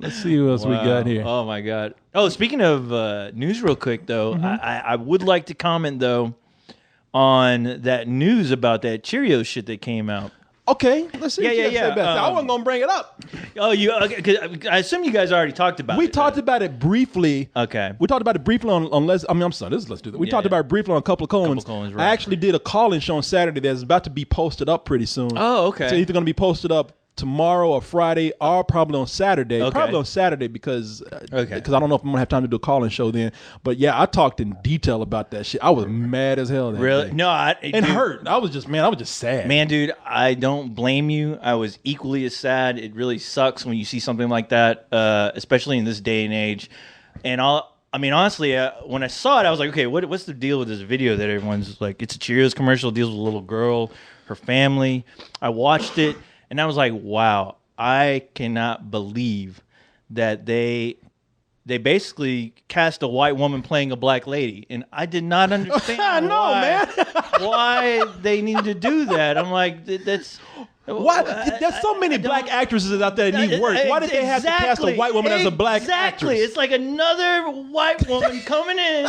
Let's see who else we got here. Oh my God. Oh, speaking of news, real quick though, I would like to comment though on that news about that Cheerios shit that came out. Okay, let's see. Yeah. I wasn't gonna bring it up. Oh, I assume you guys already talked about it. We talked about it briefly. Okay. We talked about it briefly on let's do that. We talked about it briefly on a couple of Coleman's. Right. I actually did a call-in show on Saturday that's about to be posted up pretty soon. Oh, okay. So either gonna be posted up tomorrow or Friday, or probably on Saturday. Okay. Probably on Saturday because I don't know if I'm gonna have time to do a call-in show then. But yeah, I talked in detail about that shit. I was mad as hell. Really? Day. No, hurt. I was just sad. Man, dude, I don't blame you. I was equally as sad. It really sucks when you see something like that, especially in this day and age. And honestly, when I saw it, I was like, okay, what's the deal with this video that everyone's like, it's a Cheerios commercial, deals with a little girl, her family. I watched it. And I was like, wow, I cannot believe that they basically cast a white woman playing a black lady. And I did not understand why they need to do that. I'm like, that's... Why? There's so many black actresses out there that need work. Why did they have to cast a white woman as a black actress? It's like another white woman coming in,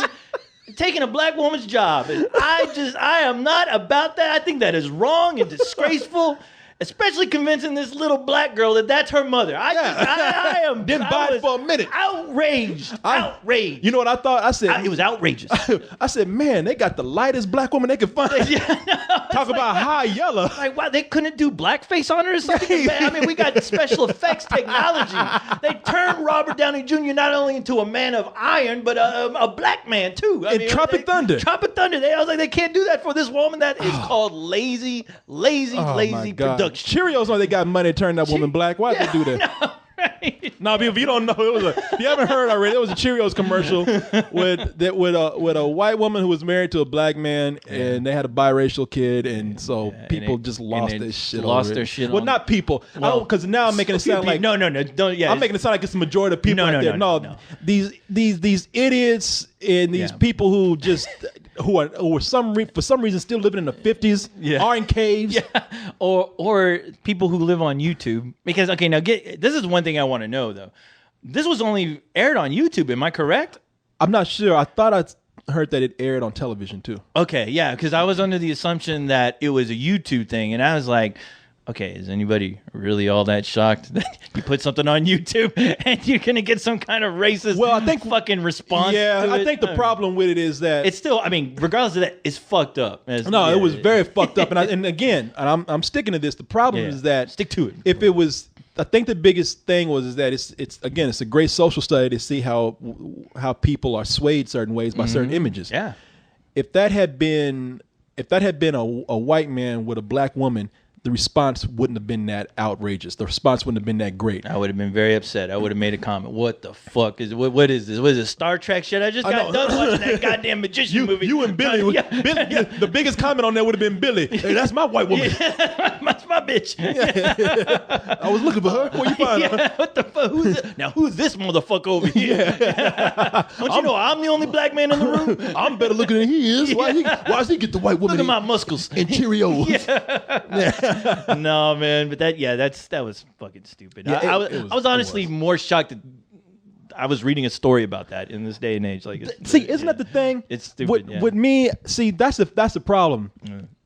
taking a black woman's job. And I am not about that. I think that is wrong and disgraceful. Especially convincing this little black girl that that's her mother. I am. Didn't buy it for a minute. Outraged. You know what I thought? I said it was outrageous. I said, man, they got the lightest black woman they could find. Talk about high yellow. Like, wow, they couldn't do blackface on her or something. I mean, we got special effects technology. They turned Robert Downey Jr. not only into a man of iron, but a black man too. Tropic Thunder. Tropic Thunder. I was like, they can't do that for this woman. That is called lazy production. Cheerios know they got money to turn that woman black. Why'd they do that? No, if you don't know, if you haven't heard already, it was a Cheerios commercial with a white woman who was married to a black man, and they had a biracial kid, and so people just lost their shit. Lost their shit. Well, not people, because now I'm making it sound like no, don't. Yeah, I'm making it sound like it's the majority of people out there. No, these idiots and these people who just who are for some reason still living in the 50s, are in caves, or people who live on YouTube. Because now this is one thing I want to know though. This was only aired on YouTube. Am I correct? I'm not sure. I thought I heard that it aired on television too. Okay, yeah, because I was under the assumption that it was a YouTube thing, and I was like, okay, is anybody really all that shocked that you put something on YouTube and you're gonna get some kind of racist fucking response? Yeah, to I think the problem with it is that it's still. I mean, regardless of that, it's fucked up. It was very fucked up, and again, I'm sticking to this. The problem is that stick to it. If it was, I think the biggest thing is that it's a great social study to see how people are swayed certain ways by certain images. Yeah. If that had been a white man with a black woman, the response wouldn't have been that outrageous. The response wouldn't have been that great. I would have been very upset. I would have made a comment. What the fuck is what is this? What is this, Star Trek shit? I just got done watching that goddamn magician movie. You and Billy, the biggest comment on that would have been Billy. Hey, that's my white woman. That's my bitch. I was looking for her. Where you find her? What the fuck? Who's this motherfucker over here? Don't you know I'm the only black man in the room? I'm better looking than he is. Why does he get the white woman? Look at my muscles and Cheerios. No, man, but that was fucking stupid. I was honestly more shocked that I was reading a story about that in this day and age. Like, isn't that the thing? It's stupid. With me, that's the problem.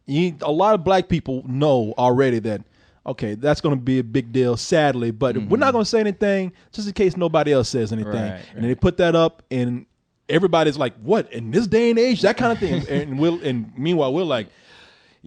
A lot of black people know already that. Okay, that's going to be a big deal, sadly, but we're not going to say anything just in case nobody else says anything. Right. And they put that up, and everybody's like, "What in this day and age?" That kind of thing. And meanwhile, we're like.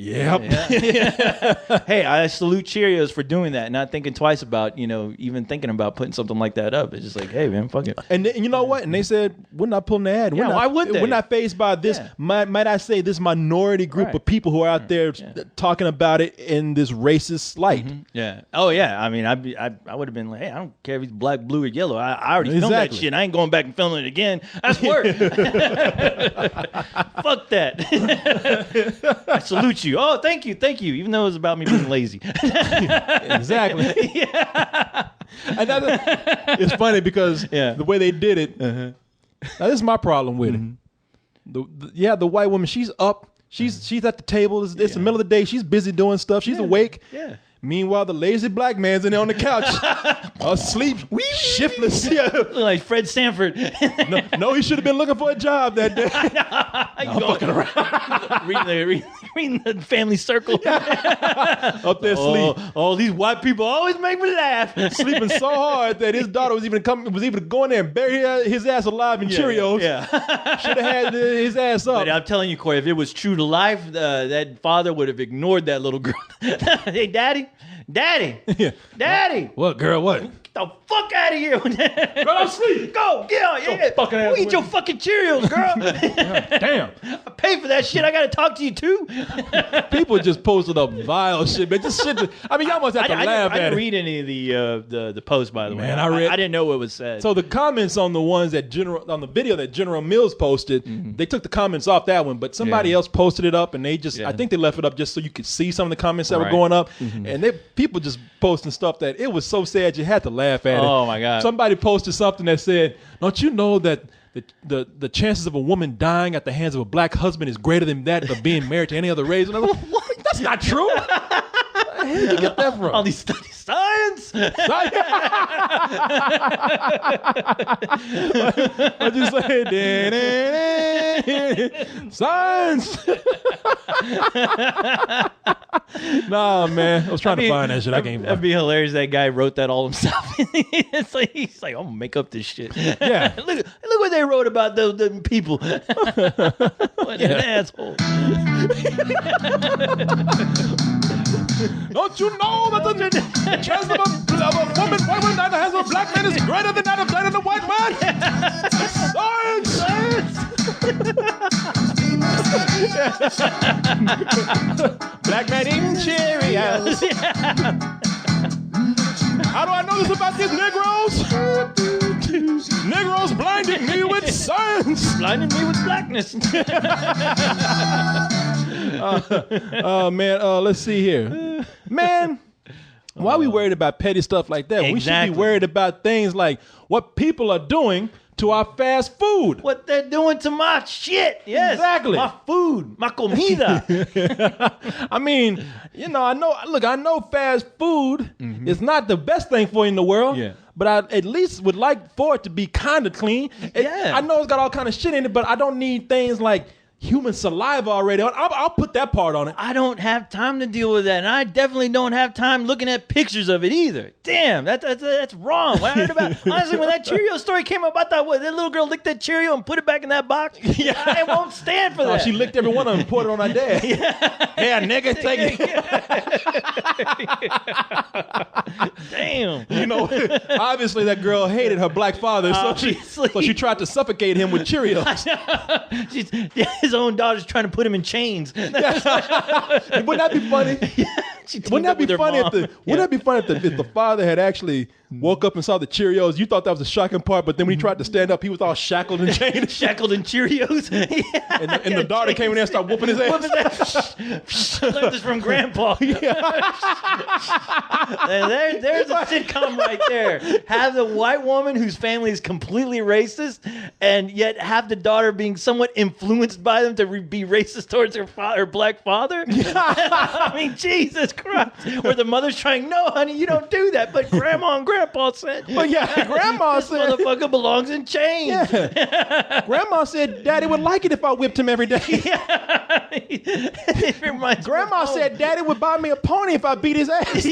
Yep. Yeah. Hey, I salute Cheerios for doing that, not thinking twice about, even thinking about putting something like that up. It's just like, hey, man, fuck it. And you know what? And they said, we're not pulling the ad. Why would they? We're not fazed by this, might I say, this minority group of people who are out there talking about it in this racist light. Mm-hmm. Yeah. Oh, yeah. I mean, I would have been like, hey, I don't care if he's black, blue, or yellow. I already filmed that shit. I ain't going back and filming it again. That's work. Fuck that. I salute you. Oh, thank you. Even though it was about me being lazy. Exactly. Yeah. And it's funny because the way they did it. Now this is my problem with it. The white woman, she's up. She's at the table. It's the middle of the day. She's busy doing stuff. She's awake. Yeah. Meanwhile, the lazy black man's in there on the couch, asleep, shiftless. Yeah. Look like Fred Sanford. No, he should have been looking for a job that day. I'm fucking around. Reading the Family Circle. Up there asleep. Oh, these white people always make me laugh. Sleeping so hard that his daughter was even to go in there and bury his ass alive in Cheerios. Yeah. Should have had his ass up. But I'm telling you, Corey, if it was true to life, that father would have ignored that little girl. Hey, Daddy. What, girl? What? Get the fuck out of here. Go to sleep. Go. Yeah. fucking ass Go eat with your me. fucking Cheerios, girl. Damn. I pay for that shit. I got to talk to you, too. People just posted up vile shit, man. Just shit. I mean, y'all must have to laugh I at didn't it. read any of the posts, by the way. Man, I didn't know what was said. So the comments on the ones that on the video that General Mills posted, they took the comments off that one, but somebody else posted it up, and they just, I think they left it up just so you could see some of the comments that were going up, and people just posting stuff that it was so sad you had to laugh at it. Oh my God! Somebody posted something that said, "Don't you know that the chances of a woman dying at the hands of a black husband is greater than that of being married to any other race?" And I was like, "What? That's not true." Where did you get that from? All these studies, science. What'd you say? Science. Nah, man. I was trying to find that shit. I can't find it. That'd be hilarious. That guy wrote that all himself. It's like he's like, I'm gonna make up this shit. Yeah. look what they wrote about the people. What an asshole. Don't you know that the chance of a woman in the hands of a black man is greater than that of that of the white man? Science! Black man eating Cheerios. How do I know this about these Negroes? Negroes blinding me with science. Blinding me with blackness. Man, let's see here. Man, why are we worried about petty stuff like that? Exactly. We should be worried about things like what people are doing to our fast food. What they're doing to my shit. Yes. Exactly. My food. My comida. I mean, I know fast food is not the best thing for you in the world. Yeah. But I at least would like for it to be kind of clean. Yeah. I know it's got all kind of shit in it, but I don't need things like human saliva already. I'll put that part on it. I don't have time to deal with that, and I definitely don't have time looking at pictures of it either. Damn, that's wrong. When I heard about honestly, when that Cheerio story came up, I thought, what, that little girl licked that Cheerio and put it back in that box? Yeah, I won't stand for that. She licked every one of them and poured it on her dad. Yeah, nigga, take it. Damn. Obviously that girl hated her black father, so she tried to suffocate him with Cheerios. His own daughter's trying to put him in chains. Wouldn't that be funny? Wouldn't that be funny if the father had actually woke up and saw the Cheerios? You thought that was the shocking part, but then when he tried to stand up, he was all shackled and chained. Shackled in Cheerios. And the daughter came in there and started whooping his ass. Learned this from Grandpa. There's a sitcom right there. Have the white woman whose family is completely racist, and yet have the daughter being somewhat influenced by them to be racist towards her black father. I mean, Jesus Christ. Where the mother's trying, no, honey, you don't do that. But Grandma and Grandpa said, But yeah, Grandma this said, motherfucker belongs in chains. Yeah. Grandma said Daddy would like it if I whipped him every day. It reminds Grandma said Daddy would buy me a pony if I beat his ass.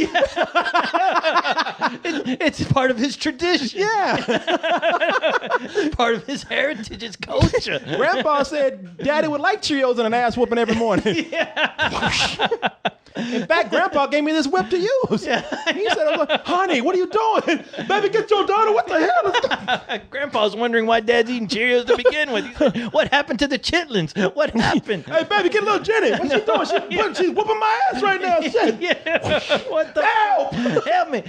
It's part of his tradition. Yeah. It's part of his heritage, his culture. Grandpa said Daddy would like Cheerios and an ass whooping every morning. In fact, Grandpa gave me this whip to use. He said, honey, what are you doing? Baby, get your daughter. What the hell? Grandpa's wondering why Dad's eating Cheerios to begin with. He said, what happened to the chitlins? What happened? Hey, baby, get little Jenny. What's she doing? She's whooping my ass right now. Shit. Yeah. What the Help! Help me.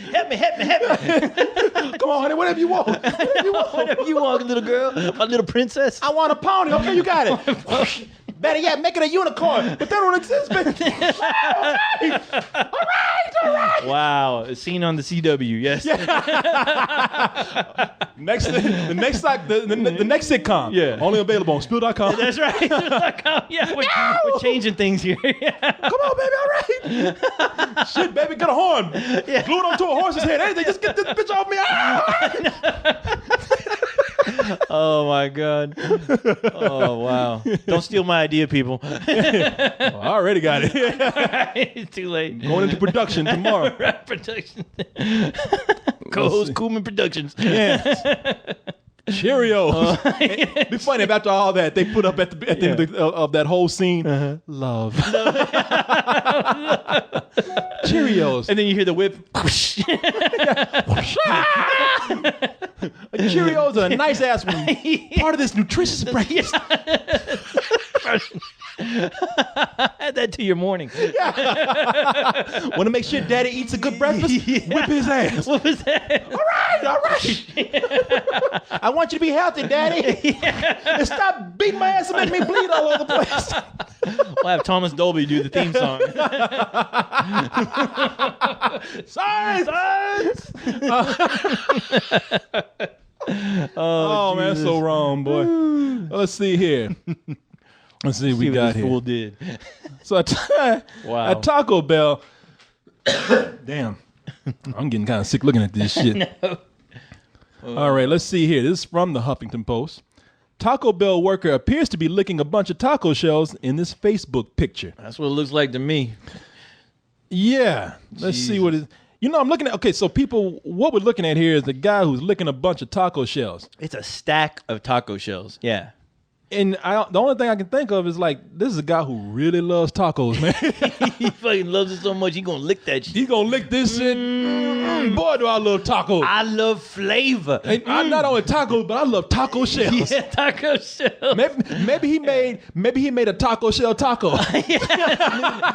Come on, honey, whatever you want. Whatever you want, little girl. My little princess. I want a pony. Okay, you got it. Better yet, make it a unicorn. But that don't exist, baby. All right. Wow, a scene on the CW. Yes. The next sitcom. Yeah. Only available on Spill.com. That's right. Yeah, we're changing things here. Come on, baby. All right. Shit, baby, get a horn. Yeah. Glue it onto a horse's head. Anything, just get this bitch off me. Oh my God. Oh wow. Don't steal my idea, people. I already got it. It's too late. Going into production tomorrow. Right, production. Co-host Koolman Productions. Yes. Cheerios. It'd be funny if after all that they put up at the end of that whole scene, love. Cheerios. And then you hear the whip. Cheerios are a nice ass one. Part of this nutritious breakfast. Add that to your morning. Want to make sure Daddy eats a good breakfast? Whip his ass. What was that? All right. I want you to be healthy, Daddy. And stop beating my ass and making me bleed all over the place. We'll have Thomas Dolby do the theme song. Science! Oh man, that's so wrong, boy. Let's see here. Let's see what we got this here. fool did. So at Taco Bell, damn, I'm getting kind of sick looking at this shit. No. All right, let's see here. This is from the Huffington Post. Taco Bell worker appears to be licking a bunch of taco shells in this Facebook picture. That's what it looks like to me. Yeah, let's see what it is. You know, I'm looking at, okay, so people, what we're looking at here is the guy who's licking a bunch of taco shells. It's a stack of taco shells. Yeah. And the only thing I can think of is like, this is a guy who really loves tacos, man. He fucking loves it so much, he gonna lick that shit. He's gonna lick this shit. Boy, do I love tacos. I love flavor. And I'm not only tacos, but I love taco shells. Yeah, taco shell. Maybe he made a taco shell taco.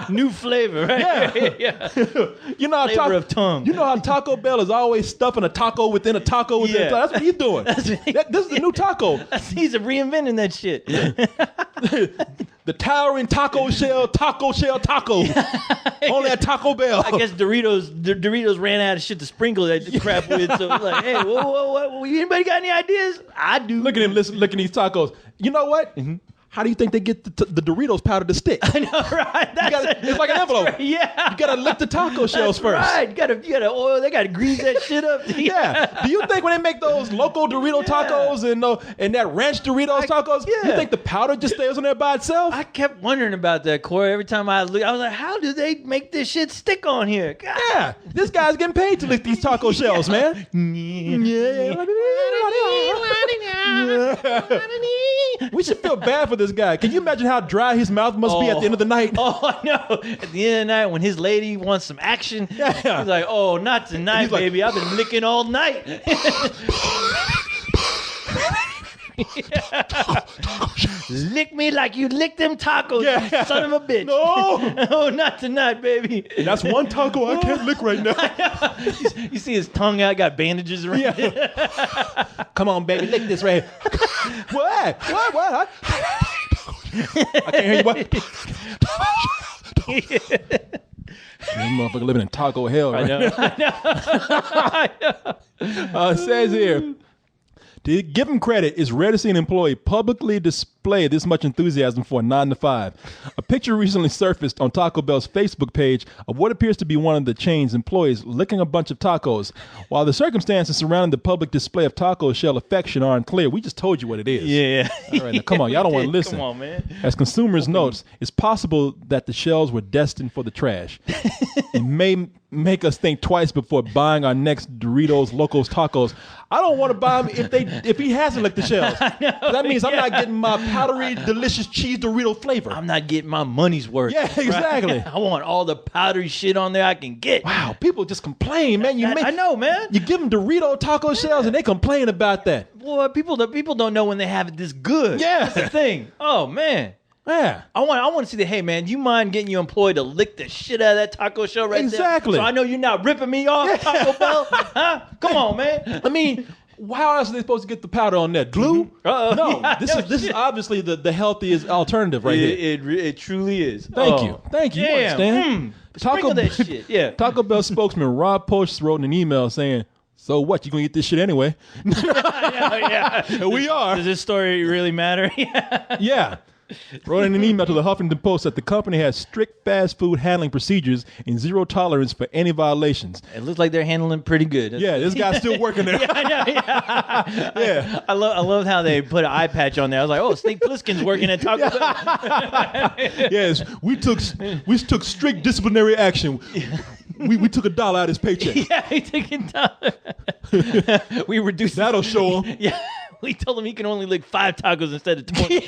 New flavor, right? Yeah. You know how Flavor of tongue. You know how Taco Bell is always stuffing a taco within a taco within a taco. That's what he's doing. This is the new taco. He's reinventing that shit. The towering taco shell taco. Only at Taco Bell. I guess Doritos ran out of shit to sprinkle that crap with. So it's like, hey, whoa, anybody got any ideas? I do. Look at him licking these tacos. You know what? Mm-hmm. How do you think they get the Doritos powder to stick? I know, right? It's like an envelope. Right, yeah. You gotta lick the taco shells first. Right. You gotta oil. They gotta grease that shit up. Yeah. Do you think when they make those local Dorito tacos and that ranch Doritos tacos, you think the powder just stays on there by itself? I kept wondering about that, Corey. Every time I look, I was like, how do they make this shit stick on here? God. Yeah. This guy's getting paid to lick these taco shells, man. Yeah. We should feel bad for this guy. Can you imagine how dry his mouth must be at the end of the night? Oh, I know. At the end of the night, when his lady wants some action, he's like, oh, not tonight, baby. I've been licking all night. Lick me like you lick them tacos, you son of a bitch. No. Oh, not tonight, baby. That's one taco I can't lick right now. You see his tongue out, got bandages around it. Come on, baby, lick this right here. What? I can't hear you. What? This motherfucker living in taco hell right now. I know. It says here, to give him credit, it's rare to see an employee publicly display this much enthusiasm for a 9-to-5. A picture recently surfaced on Taco Bell's Facebook page of what appears to be one of the chain's employees licking a bunch of tacos. While the circumstances surrounding the public display of taco shell affection are unclear, we just told you what it is. Yeah. All right, now come on, y'all don't want to listen. Come on, man. As consumers notes, it's possible that the shells were destined for the trash. It may make us think twice before buying our next Doritos Locos Tacos. I don't want to buy them if he hasn't licked the shells. That means I'm not getting my powdery, delicious cheese Dorito flavor. I'm not getting my money's worth. Yeah, exactly. Right? I want all the powdery shit on there I can get. Wow, people just complain, man. I know, man. You give them Dorito taco shells and they complain about that. Boy, people don't know when they have it this good. Yeah. That's the thing. Oh, man. Yeah. I want to see hey, man, do you mind getting your employee to lick the shit out of that taco shell right there? Exactly. So I know you're not ripping me off, Taco Bell. Huh? Come on, man. I mean, How else are they supposed to get the powder on that? Glue? No, this is obviously the healthiest alternative right here. It truly is. Thank you. You understand? Sprinkle that shit. Yeah. Taco Bell spokesman Rob Post wrote in an email saying, "So what? You gonna eat this shit anyway?" Yeah. We are. Does this story really matter? Yeah. Wrote in an email to the Huffington Post that the company has strict fast food handling procedures and zero tolerance for any violations. It looks like they're handling pretty good. This guy's still working there. Yeah. I love how they put an eye patch on there. I was like, oh, Snake Plissken's working at Taco Bell. Yes, we took strict disciplinary action. We took $1 out of his paycheck. Yeah, we took $1. We reduced. That'll show him. Yeah. We told him he can only lick 5 tacos instead of 20.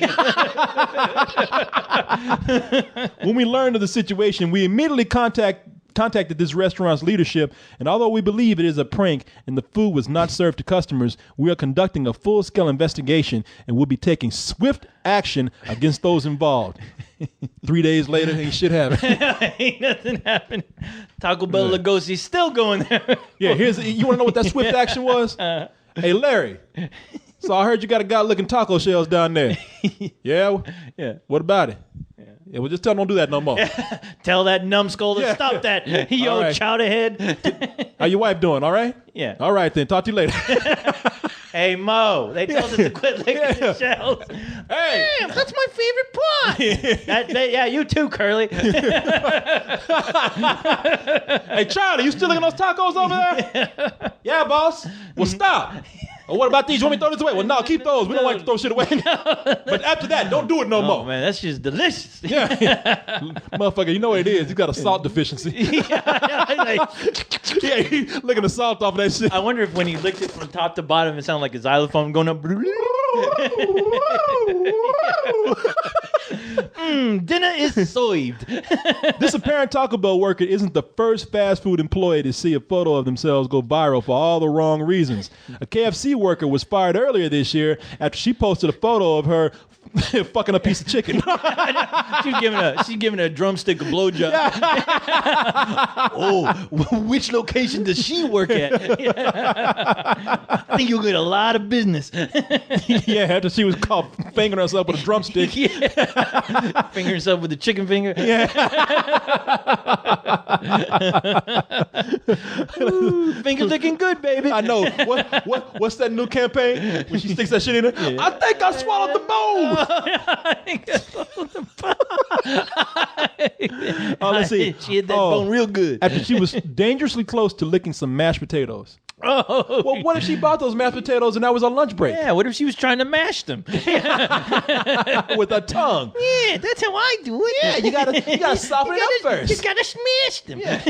When we learned of the situation, we immediately contacted this restaurant's leadership, and although we believe it is a prank and the food was not served to customers, we are conducting a full-scale investigation and will be taking swift action against those involved. 3 days later, ain't shit happened. Ain't nothing happened. Taco Bell Lugosi's still going there. Yeah, you want to know what that swift action was? Hey, Larry. So I heard you got a guy licking taco shells down there. Yeah? Yeah. What about it? Yeah, well, just tell him don't do that no more. Tell that numbskull to stop that. Yo, right. chowder head. How your wife doing? All right? Yeah. All right, then. Talk to you later. Hey, Mo. They told us to quit licking the shells. Hey. Damn, that's my favorite part. Yeah, you too, Curly. Hey, Charlie, you still licking those tacos over there? Yeah, boss. Well, stop. Or what about these? You want me to throw this away? Well, no, keep those. We don't like to throw shit away. But after that, don't do it no more. Man, that's just delicious. Yeah. Motherfucker, you know what it is. You got a salt deficiency. Yeah, he licking the salt off of that shit. I wonder if when he licked it from top to bottom, it sounded like a xylophone going up. Dinner is served. This apparent Taco Bell worker isn't the first fast food employee to see a photo of themselves go viral for all the wrong reasons. A KFC worker was fired earlier this year after she posted a photo of her fucking a piece of chicken. She's giving a drumstick a blowjob. Oh, which location does she work at? I think you'll get a lot of business. Yeah, after she was caught fingering herself with a drumstick. Fingering herself with a chicken finger. Yeah. Ooh, finger licking good, baby. I know. What's that new campaign when she sticks that shit in her? Yeah. I think I swallowed the bone. Oh, let's see. She hit that bone real good. After she was dangerously close to licking some mashed potatoes. Oh. Well, what if she bought those mashed potatoes and that was a lunch break? Yeah, what if she was trying to mash them? With her tongue. Yeah, that's how I do it. Yeah, you gotta soften it up first. You gotta smash them. Yeah.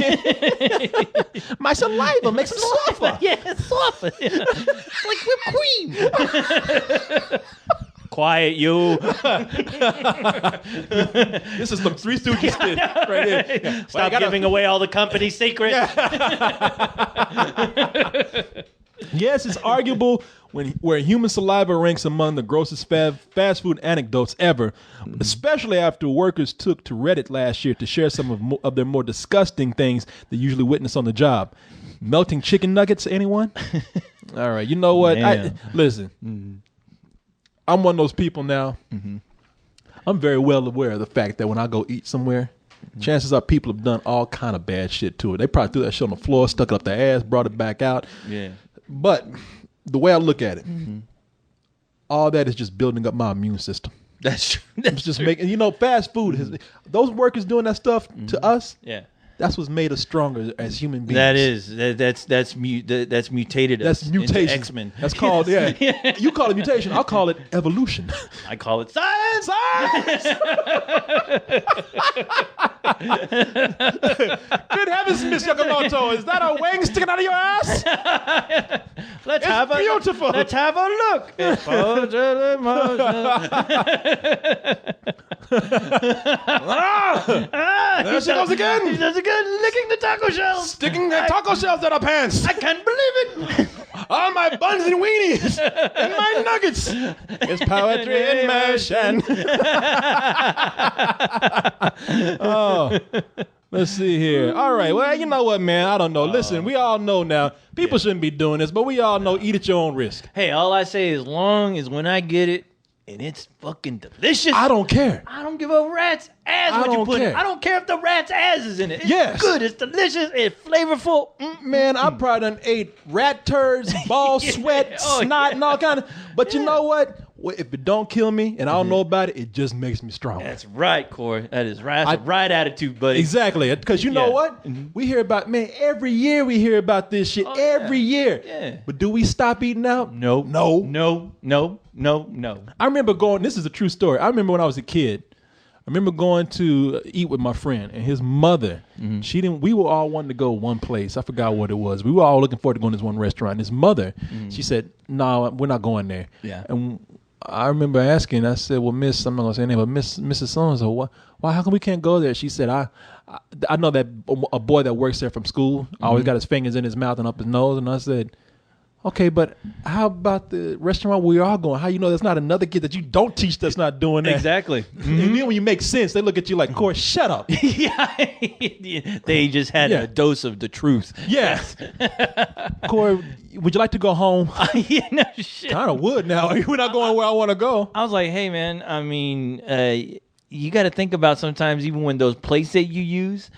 My saliva makes it softer. Yeah, it's softer. It's like whipped cream. Quiet, you. This is some Three Stooges shit right here. Yeah. Stop giving away all the company secrets. Yeah. Yes, it's arguable where human saliva ranks among the grossest fast food anecdotes ever, especially after workers took to Reddit last year to share some of their more disgusting things they usually witness on the job. Melting chicken nuggets, anyone? All right, you know what? Listen. Mm-hmm. I'm one of those people now. Mm-hmm. I'm very well aware of the fact that when I go eat somewhere, chances are people have done all kind of bad shit to it. They probably threw that shit on the floor, stuck it up their ass, brought it back out. Yeah. But the way I look at it, all that is just building up my immune system. That's true. It's just making, fast food. Those workers doing that stuff to us. Yeah. That's what's made us stronger as human beings. That's mutated us. That's mutation. Into X-Men. That's called You call it mutation. I'll call it evolution. I call it science. Good heavens, Miss Yakamoto, is that a wing sticking out of your ass? Let's beautiful. Let's have a look. There she goes again. He does again, licking the taco shells. Sticking the taco shells in her pants. I can't believe it. All my buns and weenies and my nuggets. It's poetry in motion. Oh. Let's see here. All right. Well, you know what, man? I don't know. Listen, we all know now. People shouldn't be doing this, but we all know eat at your own risk. Hey, all I say is long as when I get it and it's fucking delicious. I don't care. I don't give a rat's ass what you put in it. I don't care if the rat's ass is in it. It's good. It's delicious. It's flavorful. Man, I probably done ate rat turds, ball sweat, snot, and all kind of. But you know what? If it don't kill me and I don't know about it, it just makes me stronger. That's right, Corey. That is right. That's a right attitude, buddy. Exactly. Because you know what? We hear about, man, every year we hear about this shit. Every year. Yeah. But do we stop eating out? No. I remember going, this is a true story. I remember when I was a kid, I remember going to eat with my friend and his mother. We were all wanting to go one place. I forgot what it was. We were all looking forward to going to this one restaurant. And his mother, she said, no, we're not going there. Yeah. And I remember asking, I said, well, Miss, I'm not going to say her name, but Mrs. So-and-so, why, how come we can't go there? She said, I know that a boy that works there from school always got his fingers in his mouth and up his nose. And I said, okay, but how about the restaurant we are going? How you know there's not another kid that you don't teach that's not doing that? Exactly. And then when you make sense, they look at you like, Corey, shut up. They just had a dose of the truth. Yes. Corey, would you like to go home? No shit. Kind of would now. We're not going where I want to go. I was like, hey, man, I mean, you got to think about sometimes even when those plates that you use,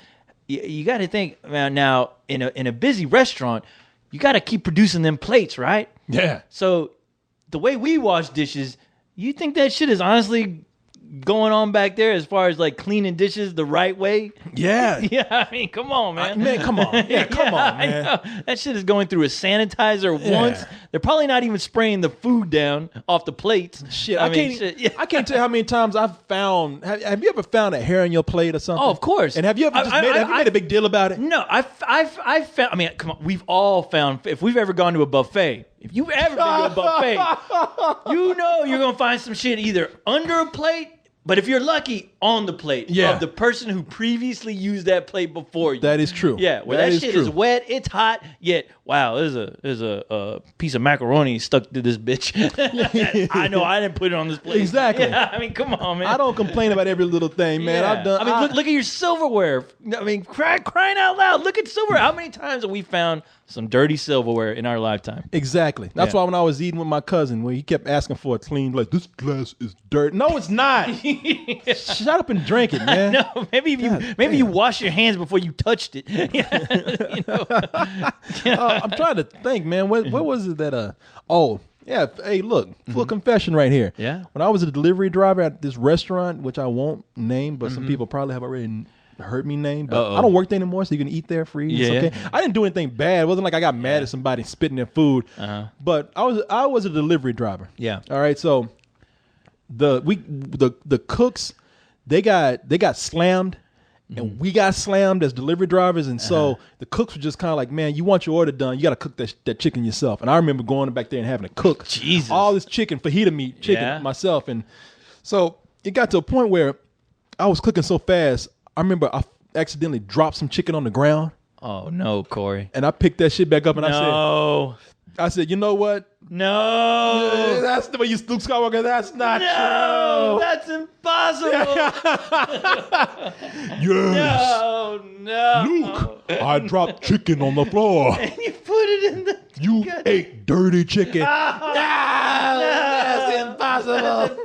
you got to think, man, now in a busy restaurant, you got to keep producing them plates, right? Yeah. So the way we wash dishes, you think that shit is honestly going on back there as far as like cleaning dishes the right way? Yeah. Yeah, I mean, come on, man. Man, come on. Yeah, come on, man. That shit is going through a sanitizer once. They're probably not even spraying the food down off the plates. Shit, I can't tell you how many times I've found. Have you ever found a hair on your plate or something? Oh, of course. And have you ever made a big deal about it? No, I've found. I mean, come on. We've all found. If we've ever gone to a buffet, if you've ever been to a buffet, you know you're gonna find some shit either under a plate. But if you're lucky, on the plate of the person who previously used that plate before you. That is true. Yeah, where that shit is wet, it's hot, yet, wow, there's a piece of macaroni stuck to this bitch. I know I didn't put it on this plate. Exactly. Yeah, I mean, come on, man. I don't complain about every little thing, man. Yeah. I mean, look at your silverware. I mean, crying out loud, look at silverware. How many times have we found some dirty silverware in our lifetime? Exactly. That's why when I was eating with my cousin, when he kept asking for a clean, like, this glass is dirty. No, it's not. Shut up and drink it, man. No, maybe you wash your hands before you touched it. You know? I'm trying to think, man. What was it that? Hey, look, full confession right here. Yeah. When I was a delivery driver at this restaurant, which I won't name, but some people probably have already heard me name, but I don't work there anymore, so you can eat there free. Yeah. It's okay. I didn't do anything bad. It wasn't like I got mad at somebody spitting their food. But I was a delivery driver. Yeah. All right. So the cooks, they got slammed. And we got slammed as delivery drivers, and so the cooks were just kind of like, man, you want your order done, you got to cook that chicken yourself. And I remember going back there and having to cook all this chicken, fajita meat chicken myself. And so it got to a point where I was cooking so fast, I remember I accidentally dropped some chicken on the ground. Oh, no, Corey. And I picked that shit back up, and I said, you know what? No. That's the way you Luke Skywalker. That's not true. No, that's impossible. Yes. No. Luke, I dropped chicken on the floor. And you put it in the... You ate dirty chicken. That's impossible.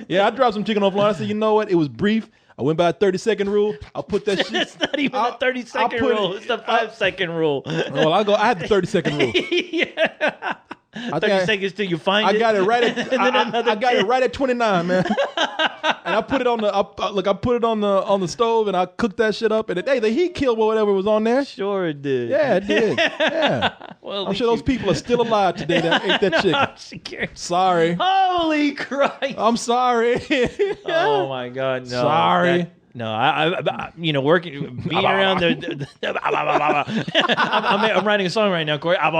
Yeah, I dropped some chicken on the floor. I said, you know what? It was brief. I went by a 30-second rule. I put that shit. It's not even a 30-second rule. It's a 5-second rule. Well, I had the 30-second rule. Yeah. 30 seconds till you find it. I got it right at. I got it right at 29, man. And I put it on the. I put it on the stove, and I cooked that shit up. And the heat killed whatever was on there. Sure it did. Yeah, it did. Yeah. Well, I'm sure those people are still alive today that ate that chicken. Sorry. Holy Christ. I'm sorry. Oh my God. No. Sorry. I working, being around the I'm writing a song right now, Corey. Abu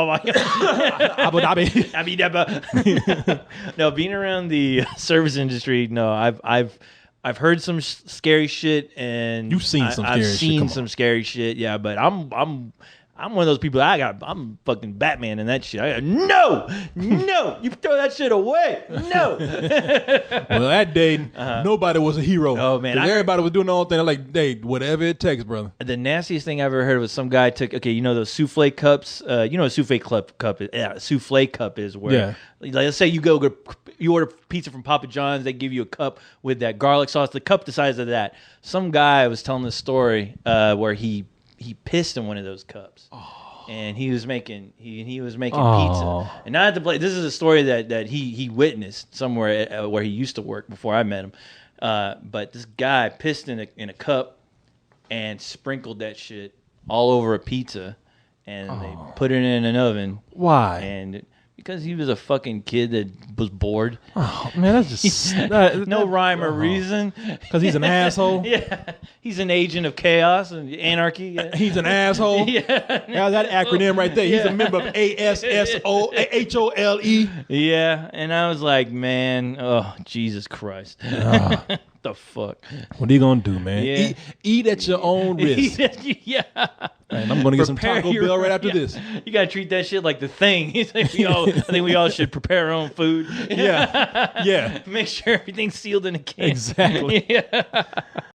Dhabi. No, being around the service industry, no, I've heard some scary shit, and you've seen some scary shit. I've seen some scary shit, yeah. But I'm I'm one of those people. I'm fucking Batman and that shit. No, you throw that shit away. No. Well, that day, nobody was a hero. Oh, man. Everybody was doing their own thing. They're like, hey, whatever it takes, brother. The nastiest thing I ever heard was some guy took, you know those souffle cups? You know what a souffle cup is? Yeah, a souffle cup is where, like, let's say you order pizza from Papa John's, they give you a cup with that garlic sauce, the cup the size of that. Some guy was telling this story where he pissed in one of those cups. And he was making pizza. And not at the place. This is a story that he witnessed somewhere where he used to work before I met him. But this guy pissed in a cup and sprinkled that shit all over a pizza, and they put it in an oven. Why? And because he was a fucking kid that was bored. Oh man, that's just no rhyme or reason. Because he's an asshole. Yeah, he's an agent of chaos and anarchy. Yeah. He's an asshole. Yeah, that acronym right there. He's a member of ASSOHOLE. Yeah, and I was like, man, oh Jesus Christ. The fuck? What are you gonna do, man? Yeah. Eat at your own risk. Yeah. Man, I'm gonna get some Taco Bell right after this. You gotta treat that shit like the thing. I think we all should prepare our own food. Yeah. Make sure everything's sealed in a can. Exactly. Yeah.